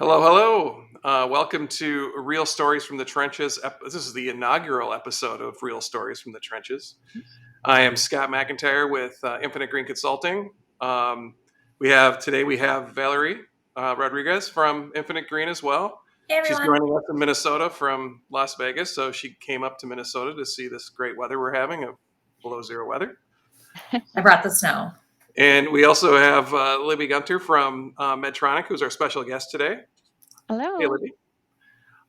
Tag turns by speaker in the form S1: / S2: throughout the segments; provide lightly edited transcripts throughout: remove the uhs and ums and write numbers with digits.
S1: Hello, hello. Welcome to Real Stories from the Trenches. This is the inaugural episode of Real Stories from the Trenches. I am Scott McIntyre with Infinite Green Consulting. Um, we have Valerie Rodriguez from Infinite Green as well.
S2: Hey
S1: She's
S2: everyone.
S1: joining us in Minnesota from Las Vegas, so she came up to Minnesota to see this great weather we're having of below zero weather.
S2: I brought the snow.
S1: And we also have Libby Gunter from Medtronic, who's our special guest today. Hey,
S3: Hello.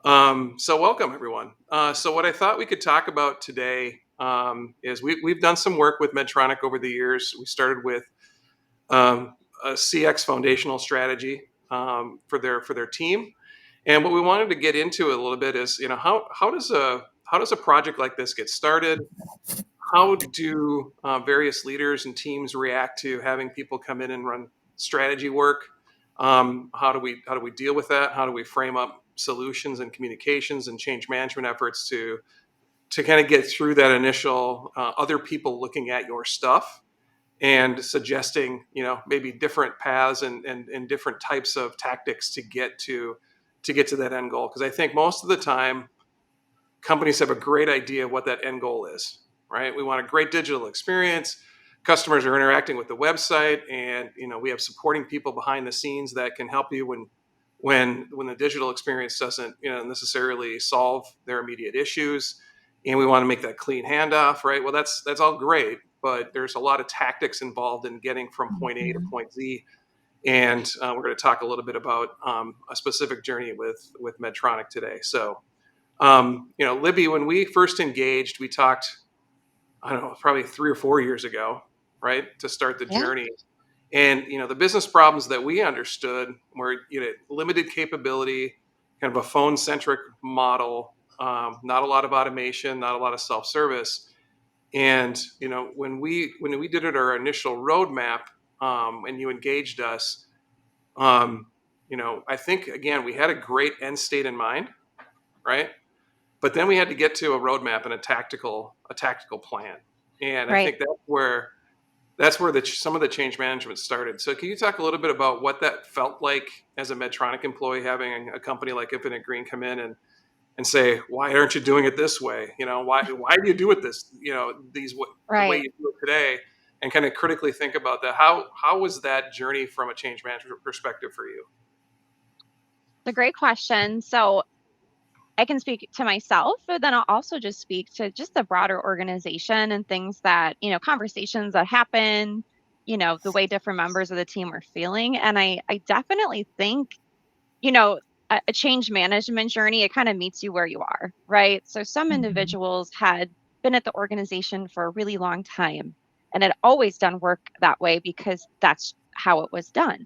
S1: Libby. So welcome everyone. So what I thought we could talk about today is we've done some work with Medtronic over the years. We started with a CX foundational strategy for their team, and what we wanted to get into a little bit is how does a project like this get started? How do various leaders and teams react to having people come in and run strategy work? How do we deal with that? How do we frame up solutions and communications and change management efforts to kind of get through that initial other people looking at your stuff and suggesting maybe different paths and different types of tactics to get to that end goal? Because I think most of the time companies have a great idea of what that end goal is, right? We want a great digital experience. Customers are interacting with the website, and we have supporting people behind the scenes that can help you when the digital experience doesn't necessarily solve their immediate issues. And we want to make that clean handoff, right? Well, that's all great, but there's a lot of tactics involved in getting from point A to point Z. And we're going to talk a little bit about a specific journey with Medtronic today. So Libby, when we first engaged, we talked, I don't know, probably 3 or 4 years ago, right, to start the
S3: Yeah.
S1: journey. And the business problems that we understood were limited capability, kind of a phone-centric model, not a lot of automation, not a lot of self-service. And when we did our initial roadmap, and you engaged us, um, I think again we had a great end state in mind, right? But then we had to get to a roadmap and a tactical plan. And I
S3: Right.
S1: think that's where some of the change management started. So can you talk a little bit about what that felt like as a Medtronic employee, having a company like Infinite Green come in and say, why aren't you doing it this way? Why do you do it the way
S3: Right.
S1: you do it today? And kind of critically think about that. How was that journey from a change management perspective for you?
S3: It's a great question. So I can speak to myself, but then I'll also just speak to just the broader organization and things that, conversations that happen, the way different members of the team are feeling. And I definitely think, you know, a change management journey, it kind of meets you where you are, right? So some
S2: Mhm.
S3: individuals had been at the organization for a really long time and had always done work that way because that's how it was done.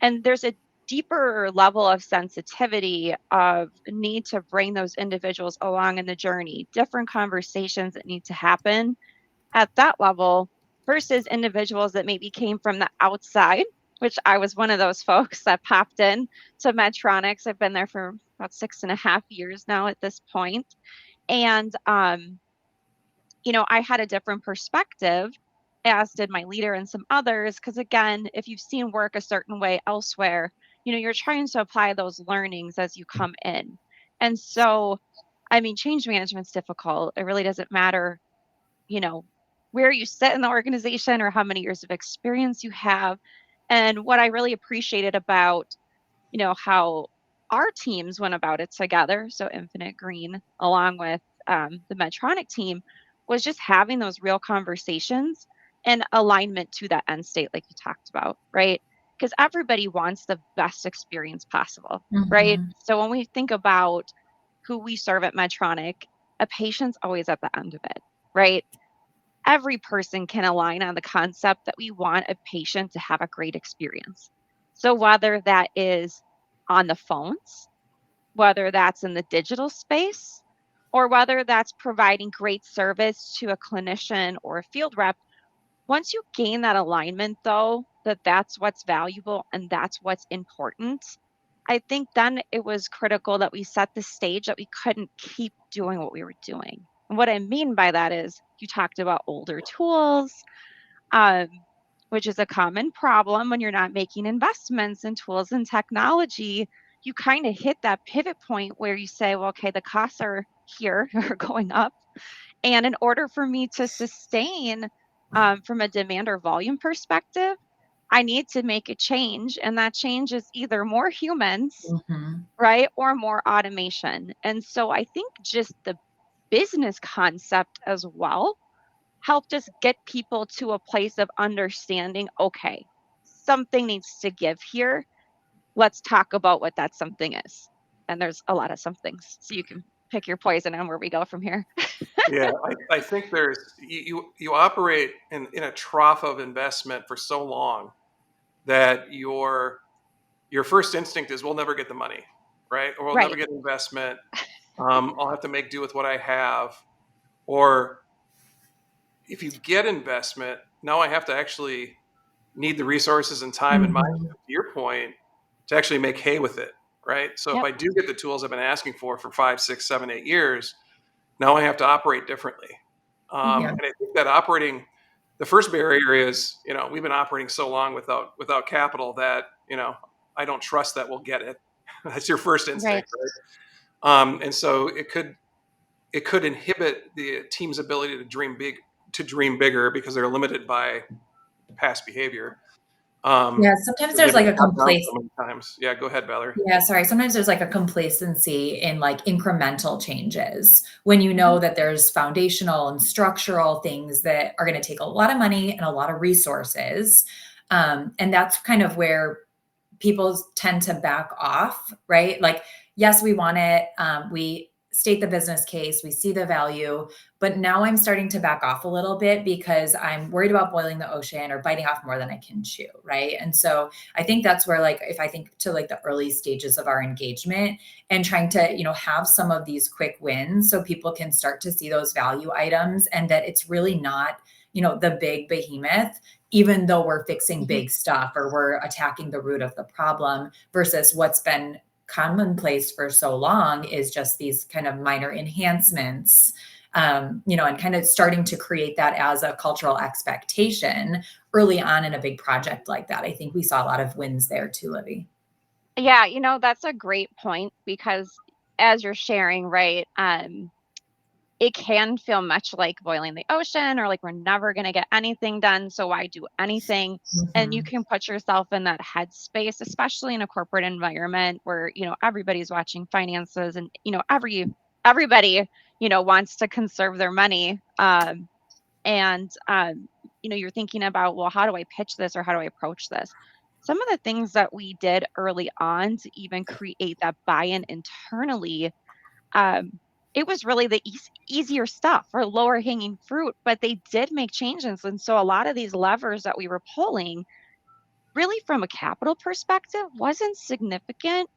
S3: And there's a deeper level of sensitivity of need to bring those individuals along in the journey, different conversations that need to happen at that level versus individuals that maybe came from the outside, which I was one of those folks that popped in to Medtronics. I've been there for about 6.5 years now at this point. And I had a different perspective, as did my leader and some others. Because again, if you've seen work a certain way elsewhere, you're trying to apply those learnings as you come in. And so, I mean, change management's difficult. It really doesn't matter, you know, where you sit in the organization or how many years of experience you have. And what I really appreciated about, how our teams went about it together, so Infinite Green, along with the Medtronic team, was just having those real conversations and alignment to that end state, like you talked about, right? Because everybody wants the best experience possible, right?
S2: Mhm.
S3: So when we think about who we serve at Medtronic, a patient's always at the end of it, right? Every person can align on the concept that we want a patient to have a great experience. So whether that is on the phones, whether that's in the digital space, or whether that's providing great service to a clinician or a field rep, once you gain that alignment, though, that that's what's valuable and that's what's important, I think then it was critical that we set the stage that we couldn't keep doing what we were doing. And what I mean by that is you talked about older tools, um, which is a common problem when you're not making investments in tools and technology. you kind of hit that pivot point where you say, well, okay, the costs are here, are going up. And in order for me to sustain from a demand or volume perspective, I need to make a change. And that change is either more humans,
S2: Mhm.
S3: right, or more automation. And so I think just the business concept as well helped us get people to a place of understanding, okay, something needs to give here. Let's talk about what that something is. And there's a lot of somethings. So you can pick your poison on where we go from here.
S1: Yeah, I think you operate in a trough of investment for so long that your first instinct is we'll never get the money, right? Or we'll never
S3: Right.
S1: get investment. I'll have to make do with what I have. Or if you get investment, now I have to actually need the resources and time and mind,
S2: Mhm.
S1: to your point, to actually make hay with it, right? So if
S3: Yep.
S1: I do get the tools I've been asking for 5, 6, 7, 8 years, now I have to operate differently.
S3: Hmm.
S2: Yeah.
S1: And I think that the first barrier is, we've been operating so long without capital that, I don't trust that we'll get it. That's your first
S3: Right.
S1: instinct, right? And so it could inhibit the team's ability to dream bigger because they're limited by past behavior.
S2: Yeah, sometimes
S1: Because
S2: there's
S1: they've been
S2: like a
S1: shot down
S2: complacency.
S1: so many times. Yeah, go ahead, Valerie.
S2: Yeah, sorry. Sometimes there's like a complacency in like incremental changes when you
S3: Hmm.
S2: know that there's foundational and structural things that are going to take a lot of money and a lot of resources. And that's kind of where people tend to back off, right? Like, yes, we want it. We state the business case, we see the value, but now I'm starting to back off a little bit because I'm worried about boiling the ocean or biting off more than I can chew, right? And so I think that's where, like, if I think to like the early stages of our engagement and trying to, have some of these quick wins so people can start to see those value items and that it's really not, the big behemoth, even though we're fixing
S3: Hmm.
S2: big stuff or we're attacking the root of the problem versus what's been commonplace for so long is just these kind of minor enhancements, and kind of starting to create that as a cultural expectation early on in a big project like that. I think we saw a lot of wins there too, Libby.
S3: Yeah, that's a great point because as you're sharing, right, it can feel much like boiling the ocean or like we're never going to get anything done. So why do anything? And you
S2: Mhm.
S3: can put yourself in that headspace, especially in a corporate environment where, everybody's watching finances and, everybody, wants to conserve their money. And you're thinking about, well, how do I pitch this or how do I approach this? Some of the things that we did early on to even create that buy-in internally, um, it was really the easier stuff or lower hanging fruit, but they did make changes. And so a lot of these levers that we were pulling, really from a capital perspective, wasn't significant,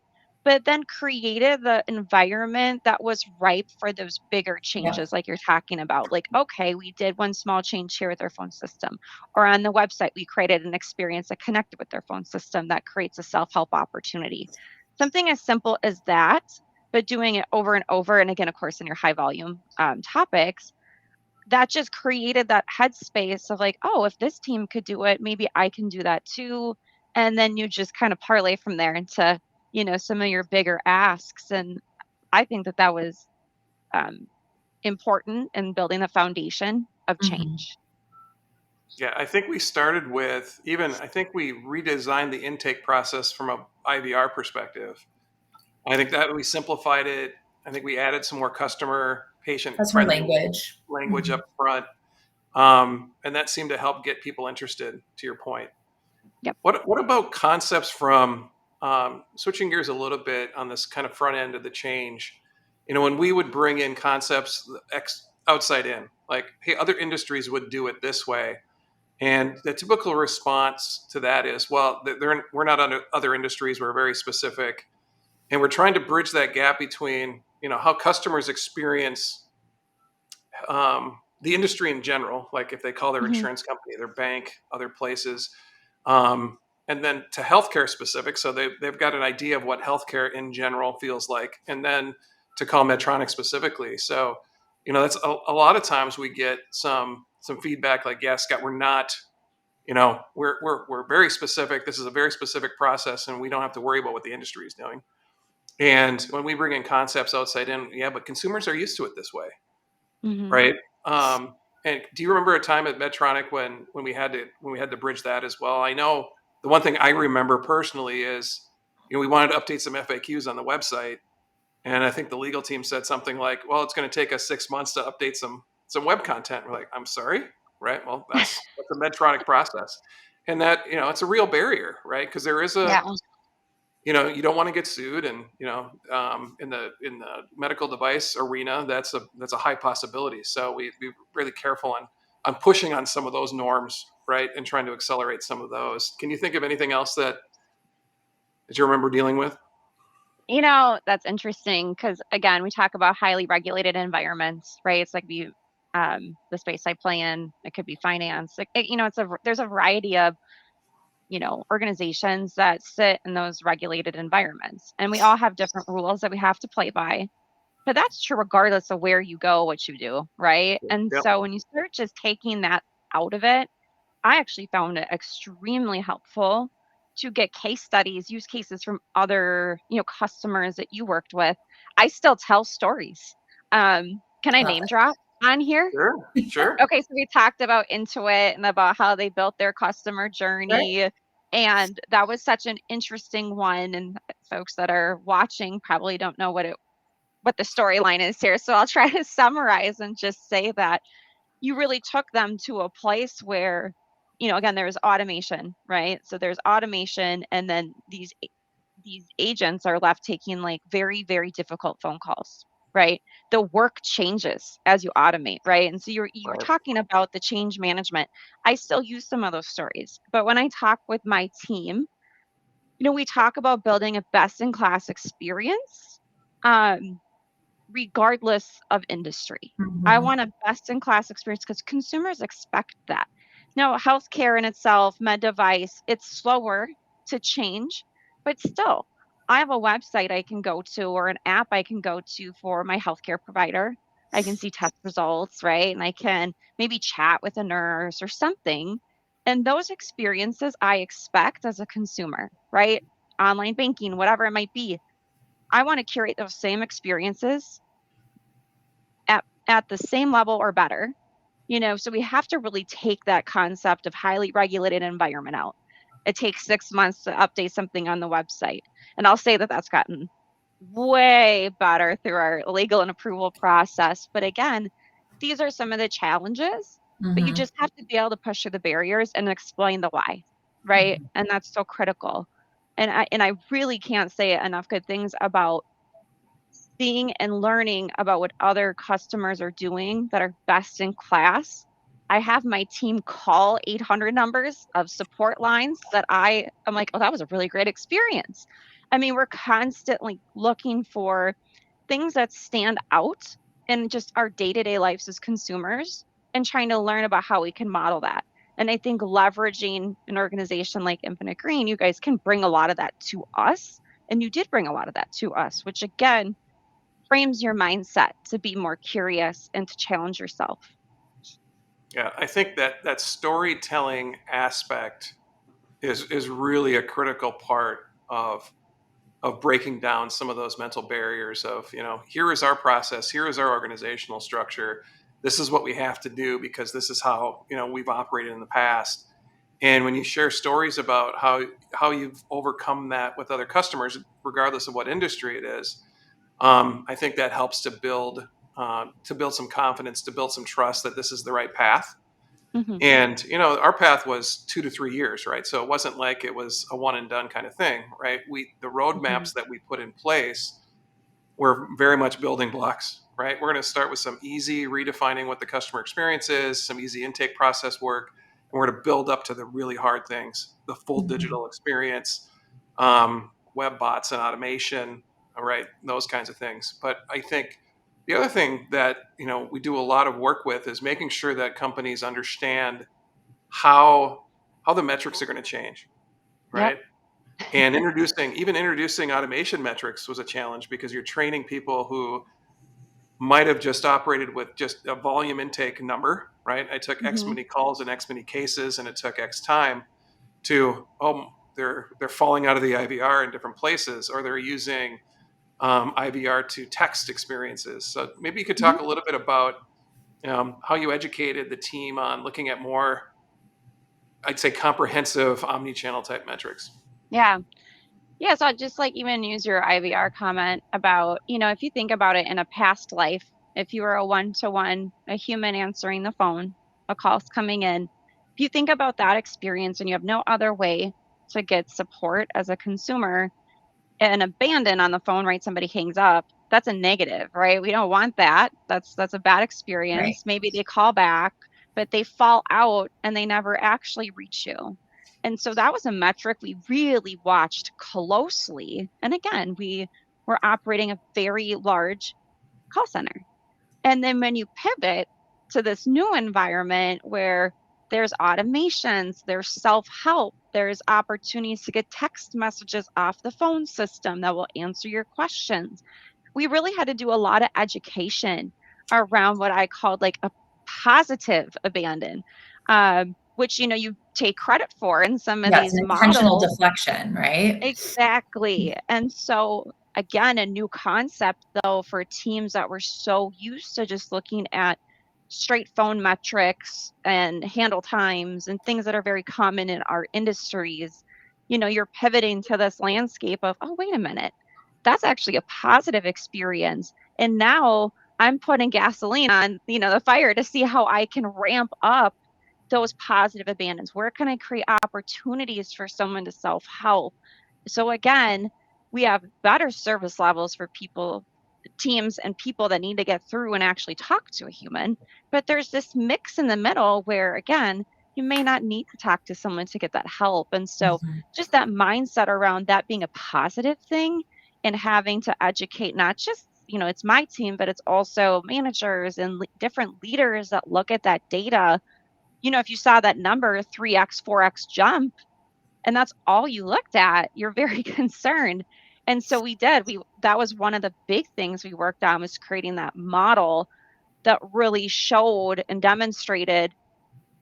S3: but then created the environment that was ripe for those bigger
S2: Yep.
S3: changes, like you're talking about. Like, okay, we did one small change here with our phone system, or on the website, we created an experience that connected with their phone system that creates a self help opportunity. Something as simple as that, but doing it over and over. And again, of course, in your high volume topics, that just created that headspace of like, oh, if this team could do it, maybe I can do that too. And then you just kind of parlay from there into, some of your bigger asks. And I think that that was um, important in building the foundation of
S2: Mhm.
S3: change.
S1: Yeah, I think we started with I think we redesigned the intake process from a IVR perspective. I think that we simplified it. I think we added some more customer patient
S2: That's more
S1: friendly
S2: language.
S1: language
S2: Mhm.
S1: up front. And that seemed to help get people interested, to your point.
S3: Yep.
S1: What about concepts from switching gears a little bit on this kind of front end of the change? When we would bring in concepts outside in, like, hey, other industries would do it this way. And the typical response to that is, well, we're not under other industries. We're very specific. And we're trying to bridge that gap between, how customers experience the industry in general, like if they call their
S3: Hmm.
S1: insurance company, their bank, other places, um, and then to healthcare specific. So they've got an idea of what healthcare in general feels like, and then to call Medtronic specifically. So, that's a lot of times we get some feedback like, yeah, Scott, we're not, we're very specific. This is a very specific process, and we don't have to worry about what the industry is doing. And when we bring in concepts outside in, yeah, but consumers are used to it this way,
S3: Hmm.
S1: right? And do you remember a time at Medtronic when we had to bridge that as well? I know the one thing I remember personally is, we wanted to update some FAQs on the website, and I think the legal team said something like, "Well, it's going to take us 6 months to update some web content." We're like, "I'm sorry, right? Well, that's a Medtronic process," and that, it's a real barrier, right? Because there is
S3: Yeah.
S1: you don't want to get sued, and in the medical device arena, that's a high possibility. So we really careful on pushing on some of those norms, right, and trying to accelerate some of those. Can you think of anything else that you remember dealing with?
S3: That's interesting because, again, we talk about highly regulated environments, right? It's like the space I play in, it could be finance. Like, there's a variety of, organizations that sit in those regulated environments. And we all have different rules that we have to play by. But that's true regardless of where you go, what you do, right? And
S1: Yep.
S3: so when you start just taking that out of it, I actually found it extremely helpful to get case studies, use cases from other, customers that you worked with. I still tell stories. Can I
S2: Love
S3: name drop on here?
S1: Sure. Sure.
S3: Okay, so we talked about Intuit and about how they built their customer
S2: it.
S3: journey. And that was such an interesting one. And folks that are watching probably don't know what the storyline is here. So I'll try to summarize and just say that you really took them to a place where, again, there's automation, right? So there's automation, and then these agents are left taking like very, very difficult phone calls, right? The work changes as you automate, right? And so you're
S1: Right.
S3: talking about the change management. I still use some of those stories, but when I talk with my team, we talk about building a best in class experience. Regardless of industry. I
S2: Mhm.
S3: want a best in class experience because consumers expect that. Now, healthcare in itself, med device, it's slower to change, but still, I have a website I can go to or an app I can go to for my healthcare provider. I can see test results, right? And I can maybe chat with a nurse or something. And those experiences I expect as a consumer, right? Online banking, whatever it might be. I want to curate those same experiences at the same level or better. So we have to really take that concept of highly regulated environment out. It takes 6 months to update something on the website, and I'll say that that's gotten way better through our legal and approval process. But again, these are some of the challenges, but you
S2: Mhm.
S3: just have to be able to push through the barriers and explain the why, right?
S2: Mhm.
S3: And that's so critical. And I really can't say enough good things about seeing and learning about what other customers are doing that are best in class. I have my team call 800 numbers of support lines that I'm like, oh, that was a really great experience. I mean, we're constantly looking for things that stand out in just our day to day lives as consumers and trying to learn about how we can model that. And I think leveraging an organization like Infinite Green, you guys can bring a lot of that to us. And you did bring a lot of that to us, which again frames your mindset to be more curious and to challenge yourself.
S1: Yeah, I think that storytelling aspect is really a critical part of breaking down some of those mental barriers of, here is our process, here is our organizational structure, this is what we have to do because this is how, we've operated in the past. And when you share stories about how you've overcome that with other customers, regardless of what industry it is, I think that helps to build some confidence, to build some trust that this is the right path.
S3: Hmm.
S1: And our path was 2 to 3 years, right? So it wasn't like it was a one and done kind of thing, right? The
S3: Hmm.
S1: roadmaps that we put in place were very much building blocks, right? We're going to start with some easy redefining what the customer experience is, some easy intake process work, and we're going to build up to the really hard things, the full
S2: Mhm.
S1: digital experience, web bots and automation, all right, those kinds of things. But I think the other thing that we do a lot of work with is making sure that companies understand how the metrics are going to change,
S3: Yep.
S1: right? And introducing automation metrics was a challenge because you're training people who might have just operated with just a volume intake number, right? I took X
S3: Hmm.
S1: many calls and X many cases, and it took X time to they're falling out of the IVR in different places, or they're using IVR to text experiences. So maybe you could talk a little bit about how you educated the team on looking at more, I'd say, comprehensive omni-channel type metrics.
S3: Yeah. Yeah, so I'd just like even use your IVR comment about, if you think about it in a past life, if you were a one-to-one, a human answering the phone, a call's coming in, if you think about that experience and you have no other way to get support as a consumer, and abandon on the phone, right? Somebody hangs up. That's a negative, right? We don't want that. That's a bad
S2: Right.
S3: experience. Maybe they call back, but they fall out and they never actually reach you. And so that was a metric we really watched closely. And again, we were operating a very large call center. And then when you pivot to this new environment where there's automations, there's self help, there's opportunities to get text messages off the phone system that will answer your questions. We really had to do a lot of education around what I called like a positive abandon, which, you take credit for in some of
S2: Yeah, it's
S3: these
S2: an intentional
S3: models.
S2: deflection, right?
S3: Exactly. And so, again, a new concept, though, for teams that were so used to just looking at straight phone metrics and handle times and things that are very common in our industries. You're pivoting to this landscape of, oh, wait a minute, that's actually a positive experience. And now I'm putting gasoline on, the fire to see how I can ramp up those positive abandons. Where can I create opportunities for someone to self help? So again, we have better service levels for people, teams, and people that need to get through and actually talk to a human. But there's this mix in the middle where, again, you may not need to talk to someone to get that help. And so
S2: Mhm.
S3: just that mindset around that being a positive thing and having to educate not just, it's my team, but it's also managers and different leaders that look at that data. If you saw that number 3x, 4x jump, and that's all you looked at, you're very concerned. And so we did. That was one of the big things we worked on, was creating that model that really showed and demonstrated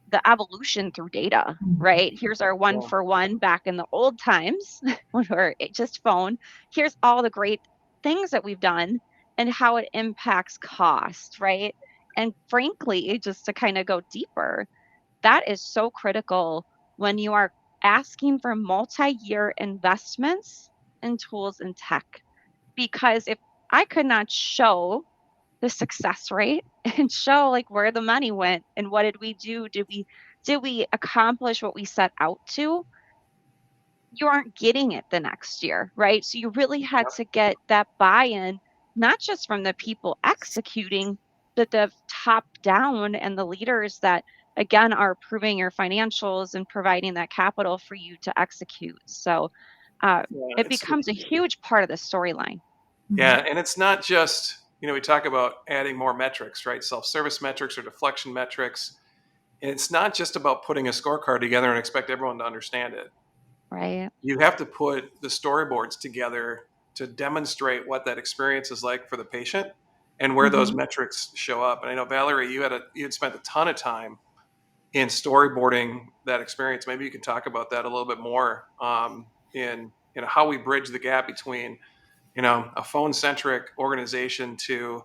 S3: the evolution through data,
S2: Mhm.
S3: right? Here's our one
S1: Yeah.
S3: for one back in the old times when we were just phone. Here's all the great things that we've done and how it impacts cost, right? And frankly, just to kind of go deeper, that is so critical when you are asking for multi-year investments in tools and tech. Because if I could not show the success rate and show like where the money went and what did we do? Did we accomplish what we set out to? You aren't getting it the next year, right? So you really had to get that buy-in, not just from the people executing, but the top down and the leaders that, again, are approving your financials and providing that capital for you to execute. So
S1: Yeah,
S3: it becomes a huge part of the storyline.
S2: Mhm.
S1: yeah, and it's not just, we talk about adding more metrics, right? Self-service metrics or deflection metrics. And it's not just about putting a scorecard together and expect everyone to understand it.
S3: Right.
S1: You have to put the storyboards together to demonstrate what that experience is like for the patient and where those
S2: Mhm.
S1: metrics show up. And I know, Valerie, you had spent a ton of time in storyboarding that experience. Maybe you can talk about that a little bit more, in how we bridge the gap between a phone centric organization to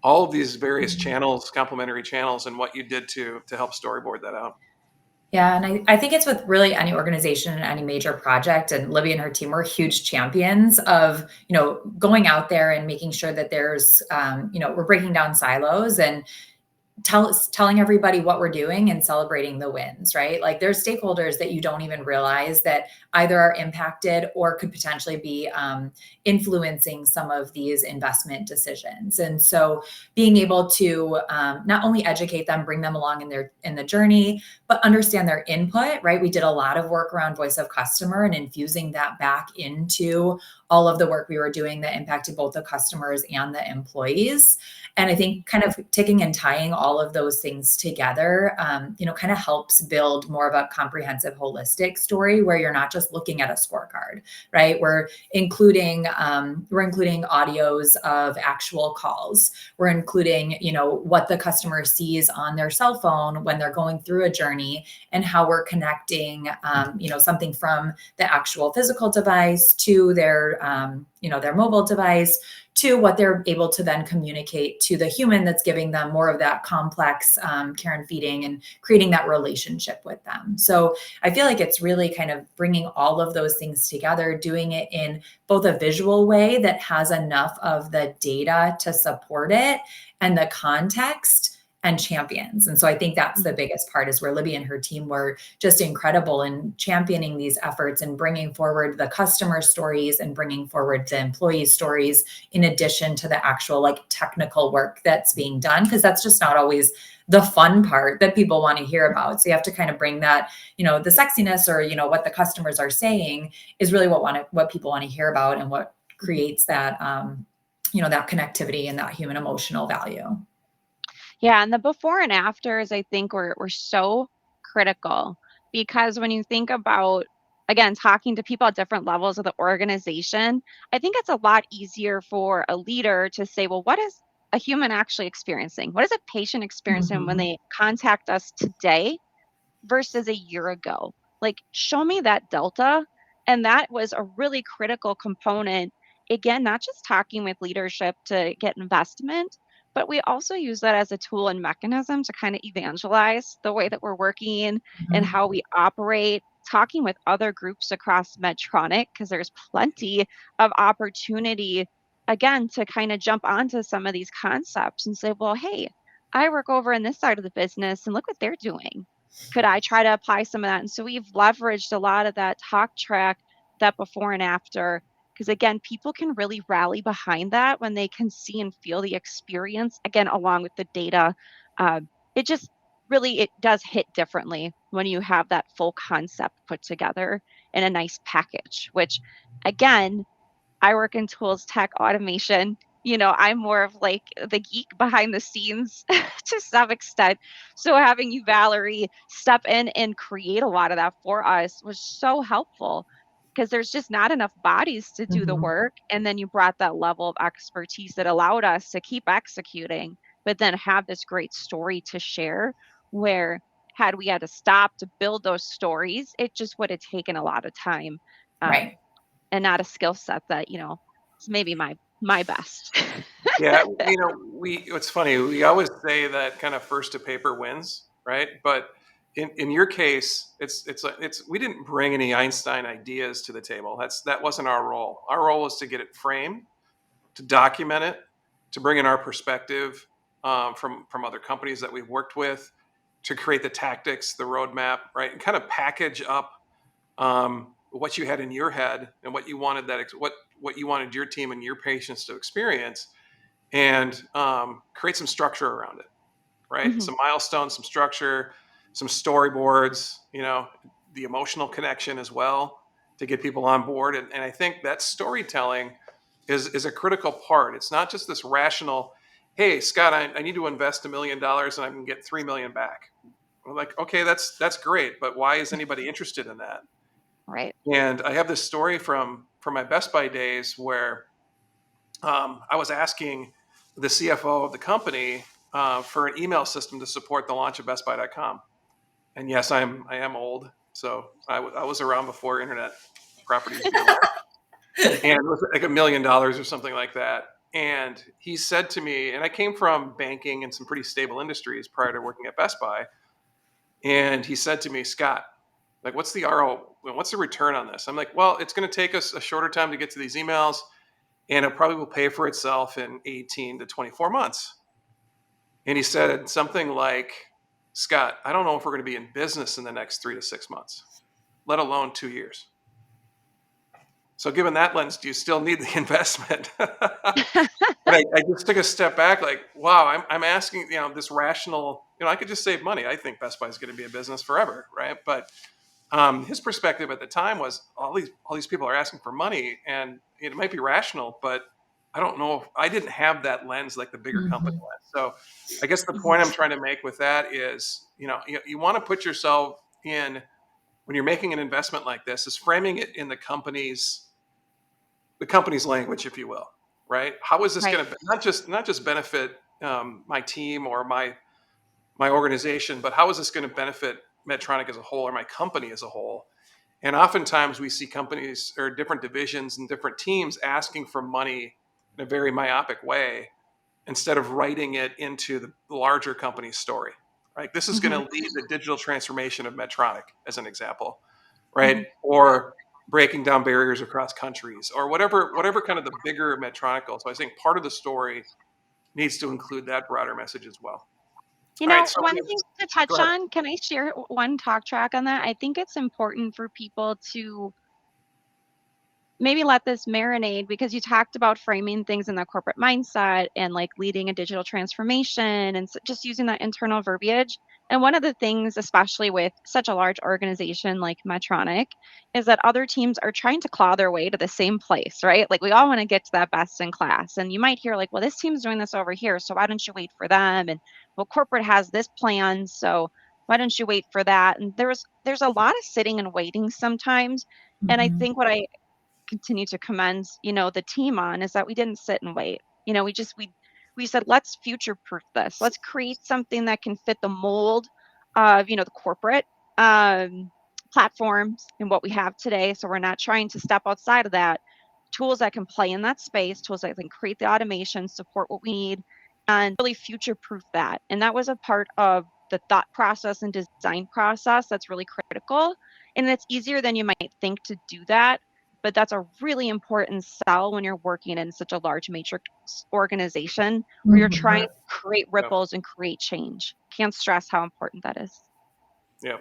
S1: all of these various
S2: Mhm.
S1: channels, complementary channels, and what you did to help storyboard that out.
S2: Yeah, and I think it's with really any organization and any major project, and Libby and her team were huge champions of, going out there and making sure that there's, we're breaking down silos and telling everybody what we're doing and celebrating the wins, right? Like there's stakeholders that you don't even realize that either are impacted or could potentially be influencing some of these investment decisions. And so being able to not only educate them, bring them along in the journey, but understand their input, right? We did a lot of work around voice of customer and infusing that back into all of the work we were doing that impacted both the customers and the employees. And I think kind of taking and tying all all of those things together, kind of helps build more of a comprehensive, holistic story where you're not just looking at a scorecard, right? We're including audios of actual calls. We're including, what the customer sees on their cell phone when they're going through a journey, and how we're connecting, something from the actual physical device to their mobile device, to what they're able to then communicate to the human that's giving them more of that complex care and feeding, and creating that relationship with them. So I feel like it's really kind of bringing all of those things together, doing it in both a visual way that has enough of the data to support it, and the context, and champions. And so I think that's the biggest part, is where Libby and her team were just incredible in championing these efforts and bringing forward the customer stories and bringing forward the employee stories, in addition to the actual technical work that's being done, because that's just not always the fun part that people want to hear about. So you have to kind of bring that, the sexiness, or, what the customers are saying is really what people want to hear about, and what creates that, that connectivity and that human emotional value.
S3: Yeah, and the before and afters, I think were so critical, because when you think about, again, talking to people at different levels of the organization, I think it's a lot easier for a leader to say, well, what is a human actually experiencing? What is a patient experiencing when they contact us today versus a year ago? Like, show me that delta. And that was a really critical component. Again, not just talking with leadership to get investment, but we also use that as a tool and mechanism to kind of evangelize the way that we're working and how we operate, talking with other groups across Medtronic, because there's plenty of opportunity, again, to kind of jump onto some of these concepts and say, well, hey, I work over in this side of the business and look what they're doing. Could I try to apply some of that? And so we've leveraged a lot of that talk track, that before and after, because again, people can really rally behind that when they can see and feel the experience, again, along with the data. It just really, it does hit differently when you have that full concept put together in a nice package, which again, I work in tools, tech, automation. I'm more of like the geek behind the scenes to some extent. So having you, Valerie, step in and create a lot of that for us was so helpful, because there's just not enough bodies to do the work. And then you brought that level of expertise that allowed us to keep executing, but then have this great story to share, where had we had to stop to build those stories, it just would have taken a lot of time.
S2: Right.
S3: And not a skill set that, is maybe my best.
S1: Yeah, it's funny. We always say that kind of first to paper wins, right? But in your case, it's we didn't bring any Einstein ideas to the table. That wasn't our role. Our role was to get it framed, to document it, to bring in our perspective from other companies that we've worked with, to create the tactics, the roadmap, right, and kind of package up what you had in your head and what you wanted what you wanted your team and your patients to experience, and create some structure around it, right?
S3: Mhm.
S1: Some milestones, some structure, some storyboards, the emotional connection as well, to get people on board. And I think that storytelling is a critical part. It's not just this rational, hey, Scott, I need to invest $1 million and I can get 3 million back. We're like, okay, that's great, but why is anybody interested in that?
S3: Right.
S1: And I have this story from my Best Buy days where I was asking the CFO of the company for an email system to support the launch of BestBuy.com. And yes, I am old, so I was around before internet properties were launched, and it was like $1 million or something like that. And he said to me, and I came from banking and some pretty stable industries prior to working at Best Buy, and he said to me, Scott, like, what's the RO? What's the return on this? I'm like, well, it's going to take us a shorter time to get to these emails, and it probably will pay for itself in 18 to 24 months. And he said something like, Scott, I don't know if we're going to be in business in the next 3 to 6 months, let alone 2 years. So given that lens, do you still need the investment? But I just took a step back, like, wow, I'm asking, this rational, I could just save money. I think Best Buy is going to be a business forever, right? But his perspective at the time was all these people are asking for money, and it might be rational, but I don't know if I didn't have that lens like the bigger company
S2: Mhm.
S1: lens. So I guess the point I'm trying to make with that is, you want to put yourself in when you're making an investment like this is framing it in the company's language, if you will, right? How is this
S3: Right.
S1: going to not just benefit my team or my organization, but how is this going to benefit Medtronic as a whole or my company as a whole? And oftentimes we see companies or different divisions and different teams asking for money in a very myopic way instead of writing it into the larger company's story. Right? This is going
S3: Hmm.
S1: to lead the digital transformation of Medtronic, as an example, right?
S2: Mhm.
S1: Or breaking down barriers across countries, or whatever kind of the bigger Medtronic goal. So I think part of the story needs to include that broader message as well. All right, so
S3: One thing to
S1: go
S3: touch
S1: ahead.
S3: on, can I share one talk track on that? I think it's important for people to maybe let this marinate because you talked about framing things in the corporate mindset and like leading a digital transformation and just using that internal verbiage. And one of the things, especially with such a large organization like Medtronic, is that other teams are trying to claw their way to the same place, right? Like we all want to get to that best in class. And you might hear like, well, this team's doing this over here, so why don't you wait for them? And well, corporate has this plan, so why don't you wait for that? And there's a lot of sitting and waiting sometimes. And I
S2: Mhm.
S3: think what I continue to commend, the team on is that we didn't sit and wait. We said, let's future proof this. Let's create something that can fit the mold of, the corporate um, platforms and what we have today. So we're not trying to step outside of that. Tools that can play in that space, tools that can create the automation, support what we need, and really future proof that. And that was a part of the thought process and design process that's really critical. And it's easier than you might think to do that, but that's a really important sell when you're working in such a large matrix organization where you're trying
S2: Mhm.
S3: to create
S1: Yeah,
S3: ripples and create change. Can't stress how important that is.
S1: yeah.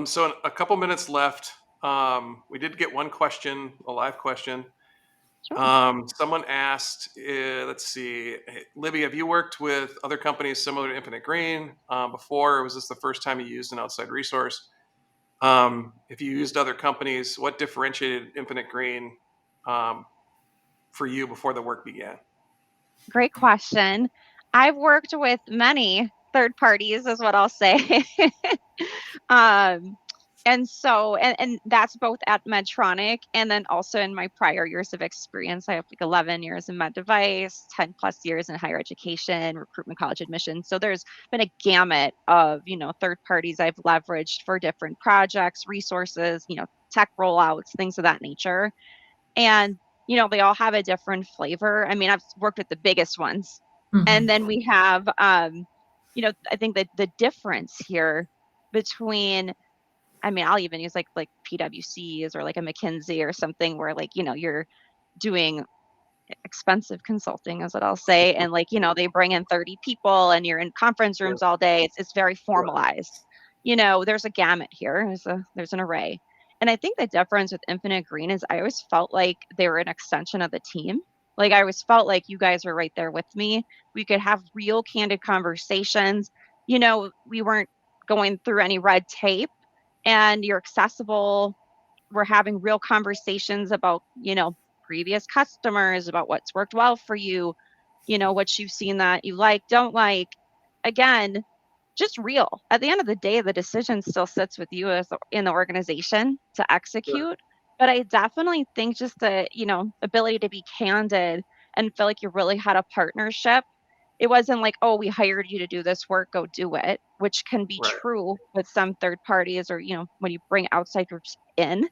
S1: So a couple minutes left. We did get one question, a live question.
S3: Sure.
S1: Someone asked, let's see, hey, Libby, have you worked with other companies similar to Infinite Green before, or was this the first time you used an outside resource? If you used other companies, what differentiated Infinite Green um, for you before the work began?
S3: Great question. I've worked with many third parties, is what I'll say. um, and that's both at Medtronic and then also in my prior years of experience. I have like 11 years in med device, 10 plus years in higher education, recruitment, college admission. So there's been a gamut of, third parties I've leveraged for different projects, resources, tech rollouts, things of that nature. And, they all have a different flavor. I mean, I've worked with the biggest ones. And
S2: Mhm.
S3: then we have, I think that the difference here between, I mean, I'll even use like PwCs or like a McKinsey or something where like, you're doing expensive consulting is what I'll say. And like, they bring in 30 people and you're in conference
S1: Yeah,
S3: rooms all day. It's very
S1: right,
S3: formalized. There's a gamut here. There's an array. And I think the difference with Infinite Green is I always felt like they were an extension of the team. Like I always felt like you guys were right there with me. We could have real candid conversations. We weren't going through any red tape and you're accessible. We're having real conversations about, previous customers, about what's worked well for you, what you've seen that you like, don't like. Again, just real. At the end of the day, the decision still sits with you as in the organization to
S1: sure,
S3: execute. But I definitely think just the, ability to be candid and feel like you really had a partnership. It wasn't like, oh, we hired you to do this work, go do it, which can be
S1: right,
S3: true with some third parties or, when you bring outside groups in.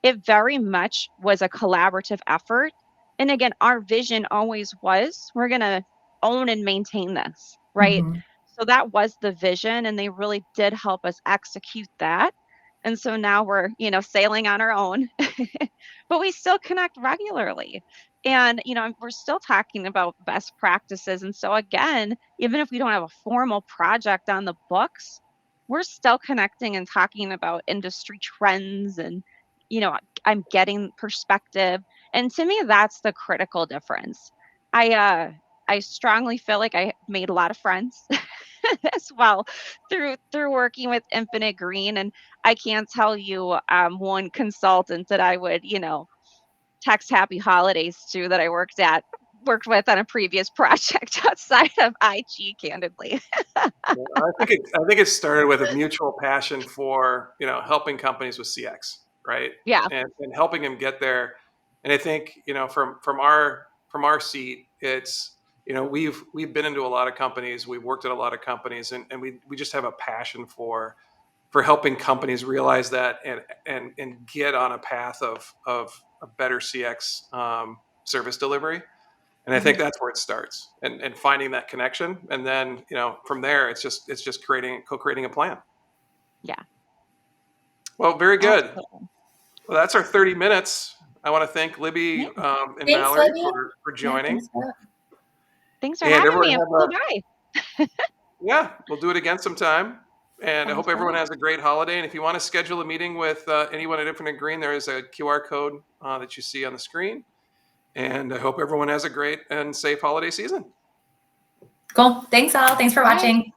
S3: It very much was a collaborative effort. And again, our vision always was we're going to own and maintain this, right?
S2: Mhm.
S3: So that was the vision, and they really did help us execute that. And so now we're, sailing on our own, but we still connect regularly. And, we're still talking about best practices. And so, again, even if we don't have a formal project on the books, we're still connecting and talking about industry trends and you know, I'm getting perspective. And to me, that's the critical difference. I uh I strongly feel like I made a lot of friends as well through working with Infinite Green. And I can't tell you one consultant that I would, text happy holidays too that I worked with on a previous project outside of IG, candidly.
S1: I think it started with a mutual passion for, helping companies with CX, right?
S3: Yeah.
S1: And helping them get there. And I think, from our seat, it's, we've been into a lot of companies, we've worked at a lot of companies, and we just have a passion for helping companies realize that and get on a path of a better CX service delivery. And I think
S3: Mhm.
S1: that's where it starts, and finding that connection. And then, from there, it's just co-creating a plan.
S3: Yeah,
S1: Well, very good.
S3: absolutely.
S1: Well, that's our 30 minutes. I want to thank
S2: Yeah.
S1: Libby and
S2: Thanks,
S1: Valerie
S2: Libby.
S1: for
S2: Yeah,
S1: joining.
S2: thanks for
S3: Thanks for
S1: And
S3: having
S1: everyone
S3: me. It
S1: have
S3: flew
S1: a,
S3: by.
S1: yeah, we'll do it again sometime. And I
S3: Sounds
S1: hope everyone
S3: great.
S1: has a great holiday. And if you want to schedule a meeting with anyone at Infinite Green, there is a QR code that you see on the screen. And I hope everyone has a great and safe holiday season.
S2: Cool. Thanks all. Thanks for
S3: Bye.
S2: watching.